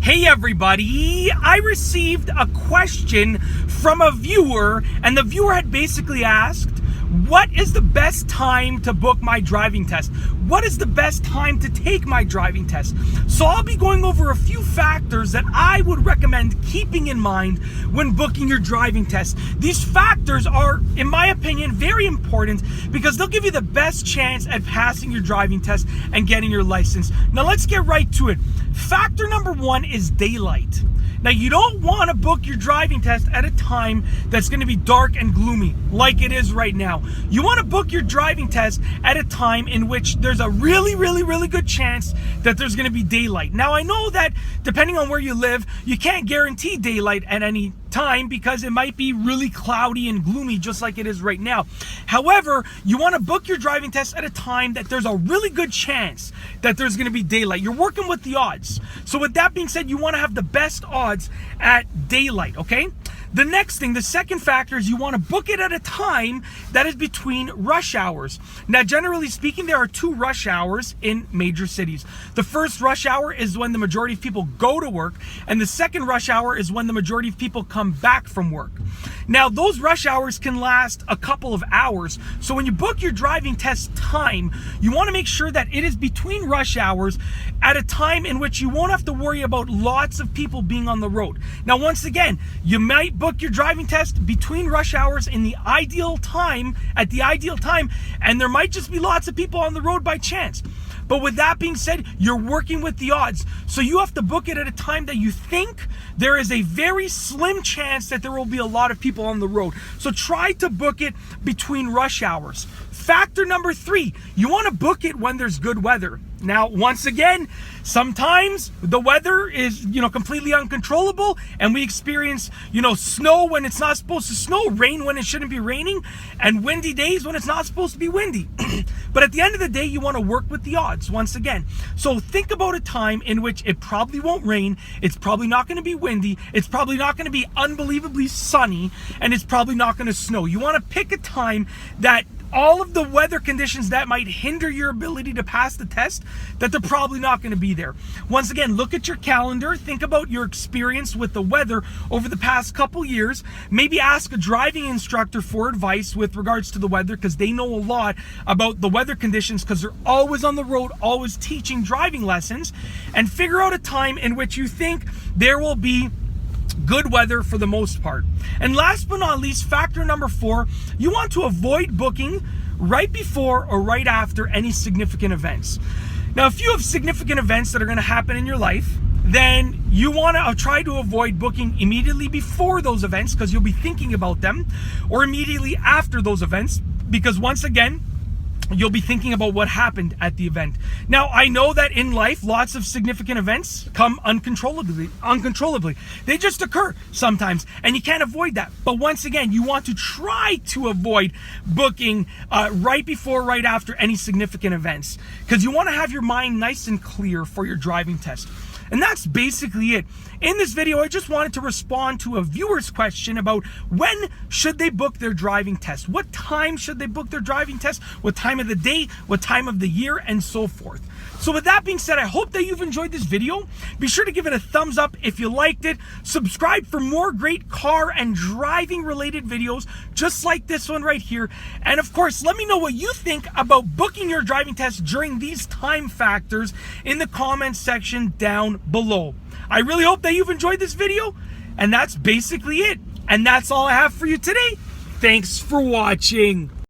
Hey everybody, I received a question from a viewer, and the viewer had basically asked, what is the best time to book my driving test? What is the best time to take my driving test? So I'll be going over a few factors that I would recommend keeping in mind when booking your driving test. These factors are, in my opinion, very important because they'll give you the best chance at passing your driving test and getting your license. Now let's get right to it. Factor number one is daylight. Now, you don't want to book your driving test at a time that's going to be dark and gloomy like it is right now. You want to book your driving test at a time in which there's a really good chance that there's going to be daylight. Now, I know that depending on where you live, you can't guarantee daylight at any time because it might be really cloudy and gloomy just like it is right now. However, you want to book your driving test at a time that there's a really good chance that there's going to be daylight. You're working with the odds. So with that being said, you want to have the best odds at daylight, okay? The next thing, the second factor, is you want to book it at a time that is between rush hours. Now, generally speaking, there are two rush hours in major cities. The first rush hour is when the majority of people go to work, and the second rush hour is when the majority of people come back from work. Now, those rush hours can last a couple of hours. So when you book your driving test time, you want to make sure that it is between rush hours at a time in which you won't have to worry about lots of people being on the road. Now, once again, you might book your driving test between rush hours at the ideal time, and there might just be lots of people on the road by chance. But with that being said, you're working with the odds. So you have to book it at a time that you think there is a very slim chance that there will be a lot of people on the road. So try to book it between rush hours. Factor number three, you want to book it when there's good weather. Now, once again, sometimes the weather is, completely uncontrollable, and we experience, snow when it's not supposed to snow, rain when it shouldn't be raining, and windy days when it's not supposed to be windy. But at the end of the day, you want to work with the odds, once again. So think about a time in which it probably won't rain, it's probably not going to be windy, it's probably not going to be unbelievably sunny, and it's probably not going to snow. You want to pick a time that all of the weather conditions that might hinder your ability to pass the test, that they're probably not going to be there. Once again, look at your calendar, think about your experience with the weather over the past couple years. Maybe ask a driving instructor for advice with regards to the weather, because they know a lot about the weather conditions, because they're always on the road, always teaching driving lessons. And figure out a time in which you think there will be good weather for the most part. And last but not least, factor number four, you want to avoid booking right before or right after any significant events. Now, if you have significant events that are going to happen in your life, then you want to try to avoid booking immediately before those events, because you'll be thinking about them, or immediately after those events, because once again, you'll be thinking about what happened at the event. Now, I know that in life, lots of significant events come uncontrollably. They just occur sometimes, and you can't avoid that. But once again, you want to try to avoid booking right before, right after any significant events, because you want to have your mind nice and clear for your driving test. And that's basically it. In this video, I just wanted to respond to a viewer's question about when should they book their driving test? What time should they book their driving test? What time of the day? What time of the year? And so forth. So with that being said, I hope that you've enjoyed this video. Be sure to give it a thumbs up if you liked it. Subscribe for more great car and driving related videos just like this one right here. And of course, let me know what you think about booking your driving test during these time factors in the comments section down below. I really hope that you've enjoyed this video, and that's basically it. And that's all I have for you today. Thanks for watching.